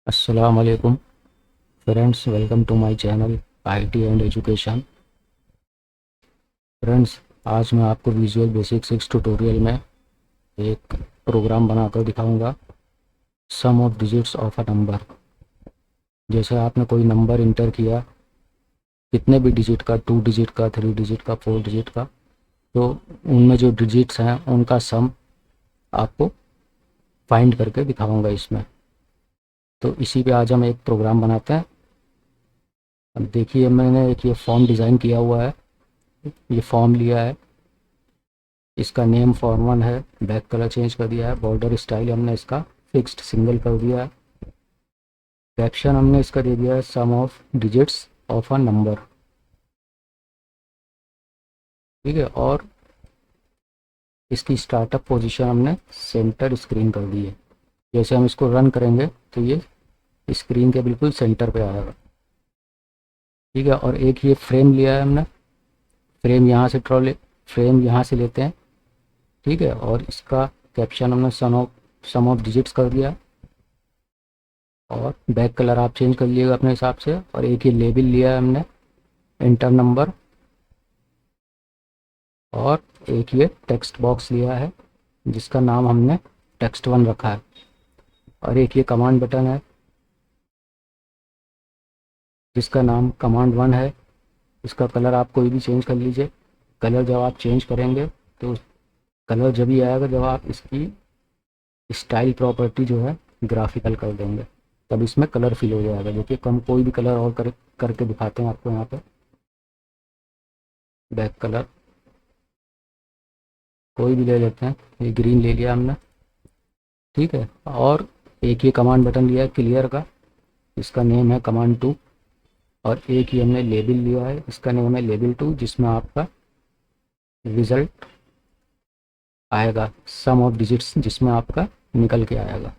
अस्सलाम वालेकुम friends, welcome to my channel IT and education. Friends, आज मैं आपको विजुअल बेसिक 6 ट्यूटोरियल में एक प्रोग्राम बनाकर दिखाऊंगा। Sum of digits of a number. जैसे आपने कोई नंबर इंटर किया, कितने भी डिजिट का, 2 डिजिट का, 3 डिजिट का, 4 डिजिट का, तो उनमें जो डिजिट्स हैं उनका सम आपको फाइंड करके दिखाऊंगा इसमें। तो इसी पे आज हम एक प्रोग्राम बनाते हैं। अब देखिए, मैंने एक ये फॉर्म डिज़ाइन किया हुआ है। ये फॉर्म लिया है, इसका नेम फॉर्म 1 है, बैक कलर चेंज कर दिया है, बॉर्डर स्टाइल हमने इसका फिक्स्ड सिंगल कर दिया है, कैप्शन हमने इसका दे दिया है sum of digits of a number. ठीक है, और इसकी स्टार्टअप पोजीशन हमने सेंटर स्क्रीन कर दी है। जैसे हम इसको रन करेंगे तो ये स्क्रीन के बिल्कुल सेंटर पे आएगा। ठीक है, और एक ये फ्रेम लिया है हमने, फ्रेम यहाँ से लेते हैं। ठीक है, और इसका कैप्शन हमने सम ऑफ डिजिट्स कर दिया, और बैक कलर आप चेंज कर लीजिएगा अपने हिसाब से। और एक ये लेबल लिया है हमने, इंटर नंबर, और एक ये टेक्स्ट बॉक्स लिया है जिसका नाम हमने टेक्स्ट 1 रखा है, और एक ये कमांड बटन है जिसका नाम कमांड 1 है। इसका कलर आप कोई भी चेंज कर लीजिए। कलर जब आप चेंज करेंगे तो कलर जब ही आएगा जब आप इसकी स्टाइल प्रॉपर्टी जो है ग्राफिकल कर देंगे, तब इसमें कलर फिल हो जाएगा। देखिए, हम कोई भी कलर और करके दिखाते हैं आपको। यहाँ पे बैक कलर कोई भी ले लेते हैं, ये ग्रीन ले लिया हमने। ठीक है, और एक ये कमांड बटन लिया है क्लियर का, इसका नेम है कमांड 2। और एक ही हमने लेबल लिया है, इसका नेम है लेबल 2, जिसमें आपका रिजल्ट आएगा सम ऑफ डिजिट्स, जिसमें आपका निकल के आएगा।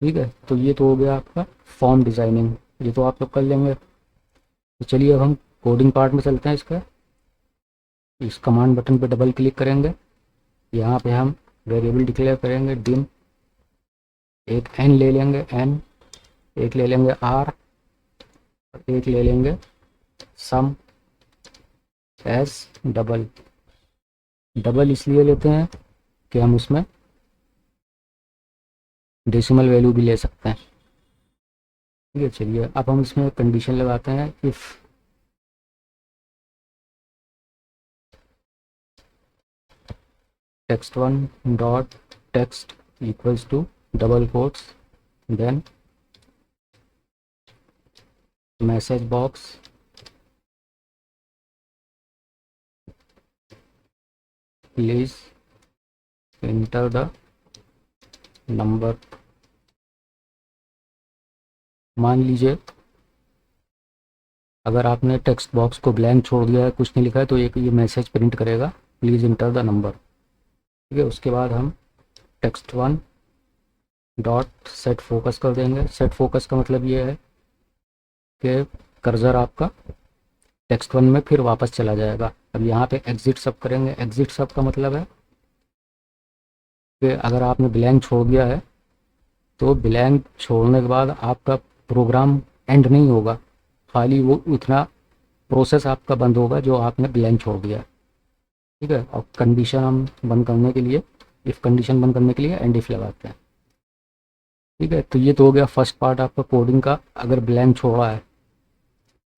ठीक है, तो ये तो हो गया आपका फॉर्म डिज़ाइनिंग, ये तो आप लोग कर लेंगे। तो चलिए अब हम कोडिंग पार्ट में चलते हैं। इसका इस कमांड बटन पे डबल क्लिक करेंगे, यहाँ पे हम वेरिएबल डिक्लेयर करेंगे डिम। एक एन ले लेंगे, एन, एक ले लेंगे आर, और एक ले लेंगे सम एस डबल। डबल इसलिए लेते हैं कि हम उसमें डेसिमल वैल्यू भी ले सकते हैं। ठीक है, चलिए अब हम इसमें कंडीशन लगाते हैं, if text 1 dot text equals to double quotes, then message box, please enter the number. मान लीजिए अगर आपने टेक्स्ट बॉक्स को ब्लैंक छोड़ दिया है, कुछ नहीं लिखा है, तो एक ये मैसेज प्रिंट करेगा, प्लीज़ इंटर द नंबर। ठीक है, उसके बाद हम टेक्स्ट 1 डॉट सेट फोकस कर देंगे। सेट फोकस का मतलब ये है कि कर्सर आपका टेक्स्ट 1 में फिर वापस चला जाएगा। अब यहाँ पे एग्जिट सब करेंगे। एग्जिट सब का मतलब है कि अगर आपने ब्लैंक छोड़ दिया है तो ब्लैंक छोड़ने के बाद आपका प्रोग्राम एंड नहीं होगा, खाली वो उतना प्रोसेस आपका बंद होगा जो आपने ब्लैंक छोड़ दिया। ठीक है, और कंडीशन हम बंद करने के लिए, इफ़ कंडीशन बंद करने के लिए एंड इफ लगाते हैं। ठीक है, तो ये तो हो गया फर्स्ट पार्ट आपका कोडिंग का, अगर ब्लैंक छोड़ा है।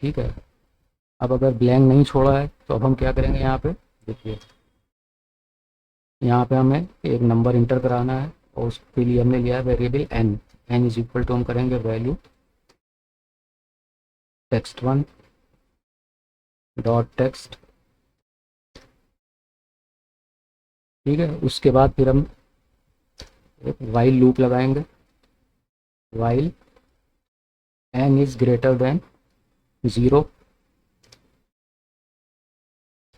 ठीक है, अब अगर ब्लैंक नहीं छोड़ा है तो अब हम क्या करेंगे, यहाँ पे देखिए, यहाँ पे हमें एक नंबर इंटर कराना है, और उसके लिए हमने लिया है variable N. N is equal to हम करेंगे वैल्यू टेक्स्ट 1 डॉट टेक्स्ट। ठीक है, उसके बाद फिर हम एक वाइल लूप लगाएंगे, while N is greater than 0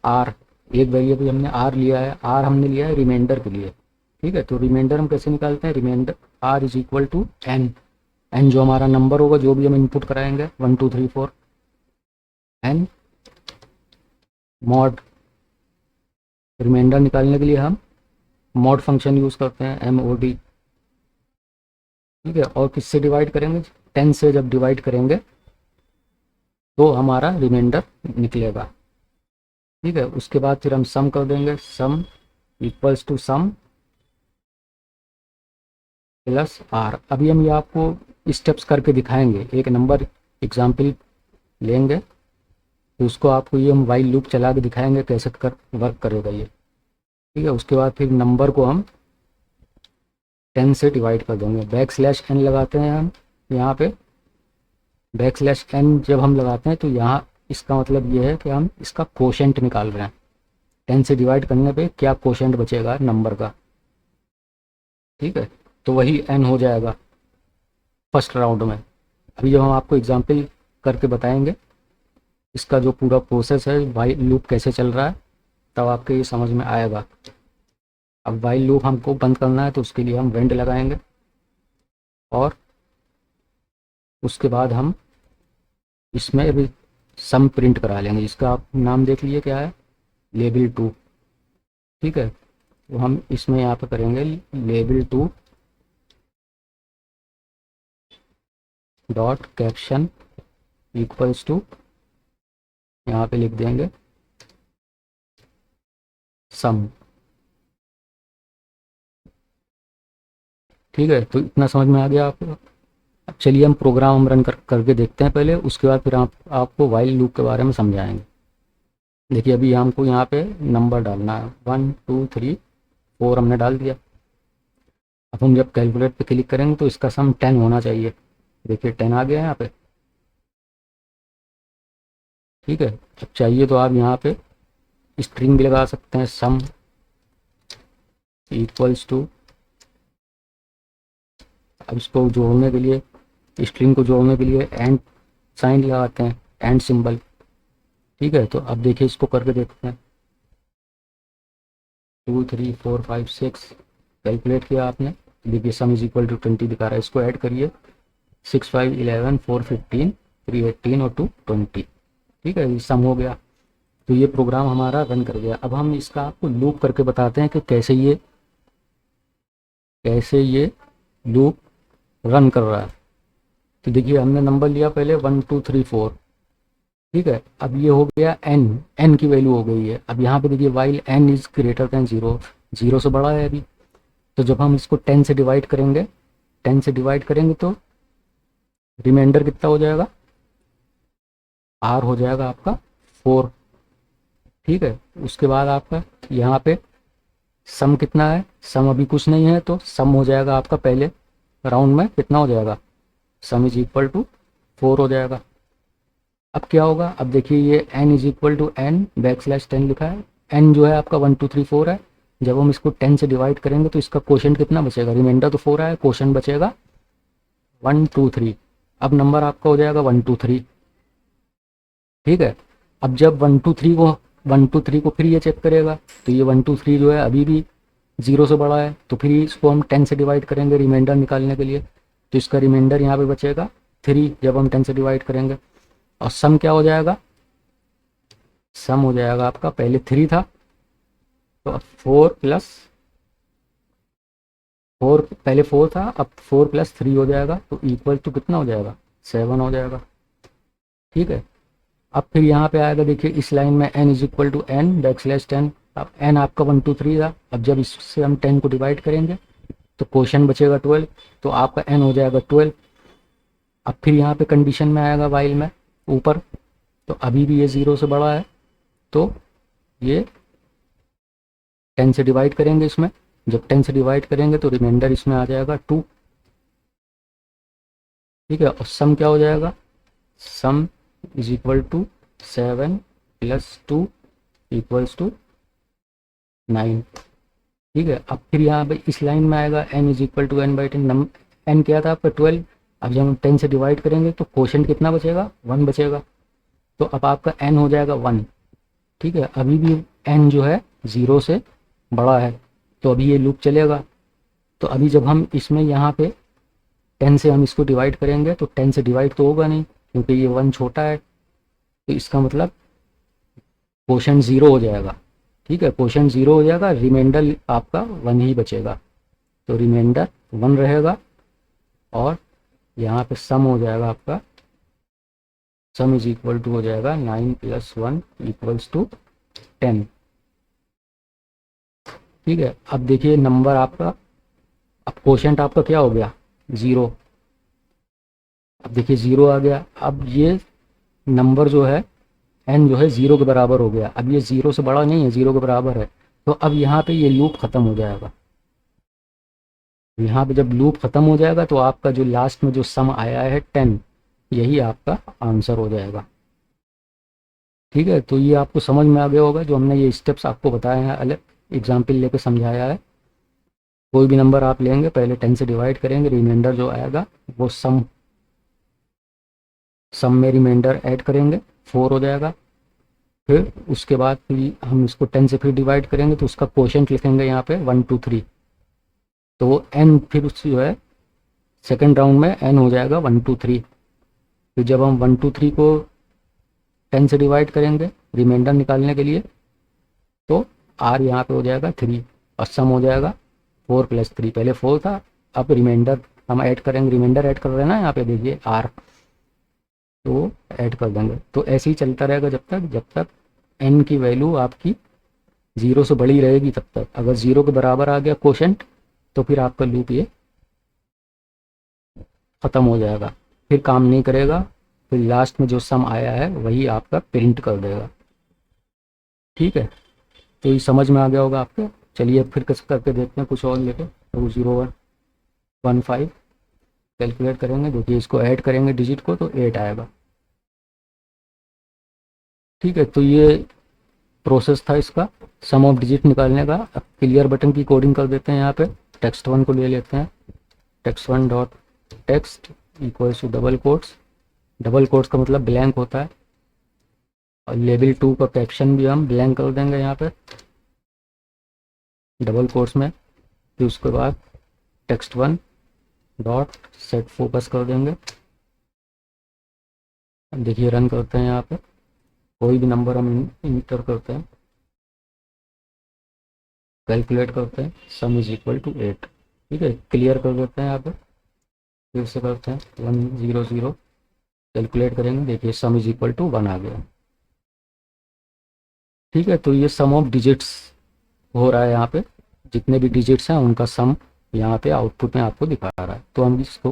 R. एक वेरिएबल हमने आर लिया है, आर हमने लिया है रिमाइंडर के लिए। ठीक है, तो रिमाइंडर हम कैसे निकालते हैं, remainder R is equal to N. N जो हमारा नंबर होगा, जो भी हम इनपुट कराएंगे 1 2 3 4, एन मॉड। रिमाइंडर निकालने के लिए हम मॉड फंक्शन यूज़ करते हैं, MOD। ठीक है, और किससे डिवाइड करेंगे, 10 से जब डिवाइड करेंगे तो हमारा रिमाइंडर निकलेगा। ठीक है, उसके बाद फिर हम सम कर देंगे, sum equals to sum plus R. अभी हम ये आपको स्टेप्स करके दिखाएंगे, एक नंबर एग्जाम्पल लेंगे तो उसको आपको ये हम वाइल लूप चला के दिखाएंगे कैसे कर वर्क करेगा ये। ठीक है, उसके बाद फिर नंबर को हम 10 से डिवाइड कर देंगे, बैक स्लैश एन लगाते हैं हम यहाँ पे। बैक स्लैश एन जब हम लगाते हैं तो यहाँ इसका मतलब ये है कि हम इसका कोशेंट निकाल रहे हैं, 10 से डिवाइड करने पे क्या कोशेंट बचेगा नंबर का। ठीक है, तो वही एन हो जाएगा फर्स्ट राउंड में। अभी जब हम आपको एग्जाम्पल करके बताएंगे इसका जो पूरा प्रोसेस है, वाइल लूप कैसे चल रहा है, तब आपके ये समझ में आएगा। अब वाइल लूप हमको बंद करना है तो उसके लिए हम वेंड लगाएंगे और उसके बाद हम इसमें अभी सम प्रिंट करा लेंगे, जिसका आप नाम देख लीजिए क्या है, लेबल 2। ठीक है, तो हम इसमें यहाँ पे करेंगे label 2 dot caption equals to, यहाँ पे लिख देंगे सम। ठीक है, तो इतना समझ में आ गया आपको। अब चलिए हम प्रोग्राम हम रन करके देखते हैं पहले, उसके बाद फिर आपको वाइल लूप के बारे में समझाएंगे। देखिए अभी हमको यहाँ पे नंबर डालना है 1 2 3 4 हमने डाल दिया। अब हम जब कैलकुलेट पे क्लिक करेंगे तो इसका सम 10 होना चाहिए। देखिए 10 आ गया यहाँ पे। ठीक है, अब चाहिए तो आप यहाँ पे स्ट्रिंग भी लगा सकते हैं, सम इक्वल्स टू। अब इसको जोड़ने के लिए, स्ट्रिंग को जोड़ने के लिए एंड साइन लगाते हैं, एंड सिंबल। ठीक है, तो अब देखिए इसको करके देखते हैं। 2 3 4 5 6 कैलकुलेट किया आपने, देखिए सम इज इक्वल टू 20 दिखा रहा है। इसको ऐड करिए, 6 5 11 4 15 3 18 और 2 20। ठीक है, ये सम हो गया। तो ये प्रोग्राम हमारा रन कर गया। अब हम इसका आपको लूप करके बताते हैं कि कैसे ये लूप रन कर रहा है। तो देखिए हमने नंबर लिया पहले 1 2 3 4। ठीक है, अब ये हो गया एन की वैल्यू हो गई है। अब यहाँ पे देखिए while N is greater than 0, 0 से बड़ा है अभी। तो जब हम इसको 10 से डिवाइड करेंगे, 10 से डिवाइड करेंगे तो रिमाइंडर कितना हो जाएगा, आर हो जाएगा आपका 4। ठीक है, उसके बाद आपका यहाँ पे सम कितना है, सम अभी कुछ नहीं है तो सम हो जाएगा आपका पहले राउंड में कितना हो जाएगा, सम इज इक्वल टू 4 हो जाएगा। अब क्या होगा, अब देखिए ये n is equal to N backslash 10 लिखा है। n जो है आपका 1 2 3 4 है। जब हम इसको 10 से डिवाइड करेंगे तो इसका क्वोशेंट कितना बचेगा, रिमाइंडर तो 4 है, क्वोशेंट बचेगा 1 2 3। अब नंबर आपका हो जाएगा 1 2 3। ठीक है, अब जब 1 2 3 को फिर ये चेक करेगा तो ये 1 2 3 जो है अभी भी 0 से बड़ा है, तो फिर इसको हम 10 से डिवाइड करेंगे रिमाइंडर निकालने के लिए। तो इसका रिमाइंडर यहाँ पे बचेगा 3 जब हम 10 से डिवाइड करेंगे। और सम क्या हो जाएगा, सम हो जाएगा आपका, पहले 3 था तो अब 4 प्लस 4, पहले 4 था अब 4 प्लस 3 हो जाएगा तो इक्वल टू कितना हो जाएगा, 7 हो जाएगा। ठीक है, अब फिर यहाँ पे आएगा, देखिए इस लाइन में n is equal to N backslash 10। अब n आपका 1 2 3 था, अब जब इससे हम 10 को डिवाइड करेंगे तो क्वोशेंट बचेगा 12, तो आपका n हो जाएगा 12। अब फिर यहाँ पे कंडीशन में आएगा वाइल में ऊपर, तो अभी भी ये 0 से बड़ा है तो ये 10 से डिवाइड करेंगे इसमें। जब 10 से डिवाइड करेंगे तो रिमाइंडर इसमें आ जाएगा 2। ठीक है, और सम क्या हो जाएगा, sum is equal to 7 plus 2 equals to 9। ठीक है, अब फिर यहाँ पे इस लाइन में आएगा n is equal to N by 10। n क्या था आपका 12। अब जब हम 10 से डिवाइड करेंगे तो क्वोशेंट कितना बचेगा, 1 बचेगा, तो अब आपका n हो जाएगा 1। ठीक है, अभी भी n जो है 0 से बड़ा है तो अभी ये लूप चलेगा। तो अभी जब हम इसमें यहाँ पे 10 से हम इसको डिवाइड करेंगे तो 10 से डिवाइड तो होगा नहीं क्योंकि ये 1 छोटा है, तो इसका मतलब क्वोशेंट 0 हो जाएगा। ठीक है, क्वोशेंट 0 हो जाएगा, रिमाइंडर आपका 1 ही बचेगा, तो रिमाइंडर 1 रहेगा। और यहाँ पे सम हो जाएगा आपका, सम इज इक्वल टू हो जाएगा 9 + 1 = 10। ठीक है, अब देखिए नंबर आपका, अब क्वोशंट आपका क्या हो गया, 0। अब देखिए 0 आ गया। अब ये नंबर जो है n जो है 0 के बराबर हो गया। अब ये 0 से बड़ा नहीं है, 0 के बराबर है। तो अब यहाँ पे ये लूप ख़त्म हो जाएगा। यहाँ पे जब लूप ख़त्म हो जाएगा तो आपका जो लास्ट में जो सम आया है 10, यही आपका आंसर हो जाएगा। ठीक है, तो ये आपको समझ में आ गया होगा जो हमने ये स्टेप्स आपको बताए हैं, अलग एग्जाम्पल लेके समझाया है। कोई भी नंबर आप लेंगे, पहले 10 से डिवाइड करेंगे, रिमाइंडर जो आएगा वो सम में रिमाइंडर ऐड करेंगे, 4 हो जाएगा। फिर उसके बाद फिर हम इसको 10 से फिर डिवाइड करेंगे तो उसका क्वोशंट लिखेंगे यहाँ पे 1 2 3। तो वो n फिर उस जो है सेकेंड राउंड में n हो जाएगा 1 2 3। फिर जब हम 1 2 3 को 10 से डिवाइड करेंगे रिमाइंडर निकालने के लिए, तो r यहाँ पे हो जाएगा 3 और सम हो जाएगा 4 + 3। पहले 4 था, अब रिमाइंडर हम ऐड करेंगे, रिमाइंडर ऐड कर रहे हैं ना यहाँ पे देखिए r, तो ऐड कर देंगे। तो ऐसे ही चलता रहेगा जब तक n की वैल्यू आपकी 0 से बड़ी रहेगी तब तक। अगर 0 के बराबर आ गया क्वोशंट तो फिर आपका लूप ये ख़त्म हो जाएगा, फिर काम नहीं करेगा। फिर लास्ट में जो सम आया है वही आपका प्रिंट कर देगा। ठीक है, तो ये समझ में आ गया होगा आपको। चलिए फिर करके देखते हैं कुछ और लेके। 20115 कैलकुलेट करेंगे, देखिए इसको ऐड करेंगे डिजिट को तो 8 आएगा। ठीक है, तो ये प्रोसेस था इसका सम ऑफ डिजिट निकालने का। अब क्लियर बटन की कोडिंग कर देते हैं। यहाँ पे टेक्स्ट 1 को ले लेते हैं, text 1 dot text equals to double quotes का मतलब ब्लैंक होता है, और लेवल 2 का कैप्शन भी हम ब्लैंक कर देंगे यहाँ पे डबल कोट्स में। फिर उसके बाद टेक्स्ट 1 डॉट सेट फोकस कर देंगे। देखिए रन करते हैं, यहाँ पे कोई भी नंबर हम इंटर करते हैं, कैलकुलेट करते हैं, सम इज इक्वल टू 8। ठीक है, क्लियर कर देते हैं। यहाँ पे फिर से करते हैं 100, कैलकुलेट करेंगे, देखिए सम इज इक्वल टू 1 आ गया। ठीक है, तो ये सम ऑफ डिजिट्स हो रहा है यहाँ पे, जितने भी डिजिट्स हैं उनका सम यहाँ पे आउटपुट में आपको दिखा रहा है। तो हम इसको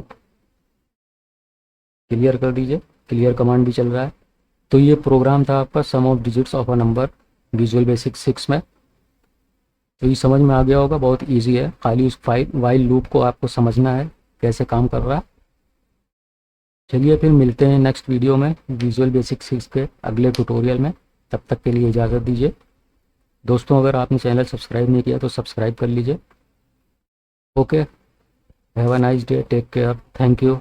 क्लियर कर दीजिए, क्लियर कमांड भी चल रहा है। तो ये प्रोग्राम था आपका sum of digits of a number visual basic 6 में। तो ये समझ में आ गया होगा, बहुत ईजी है, खाली उस वाइल लूप को आपको समझना है कैसे काम कर रहा है। चलिए फिर मिलते हैं नेक्स्ट वीडियो में विजुअल बेसिक 6 के अगले ट्यूटोरियल में। तब तक के लिए इजाज़त दीजिए। दोस्तों अगर आपने चैनल सब्सक्राइब नहीं किया तो सब्सक्राइब कर लीजिए। Okay, have a nice day, take care, thank you.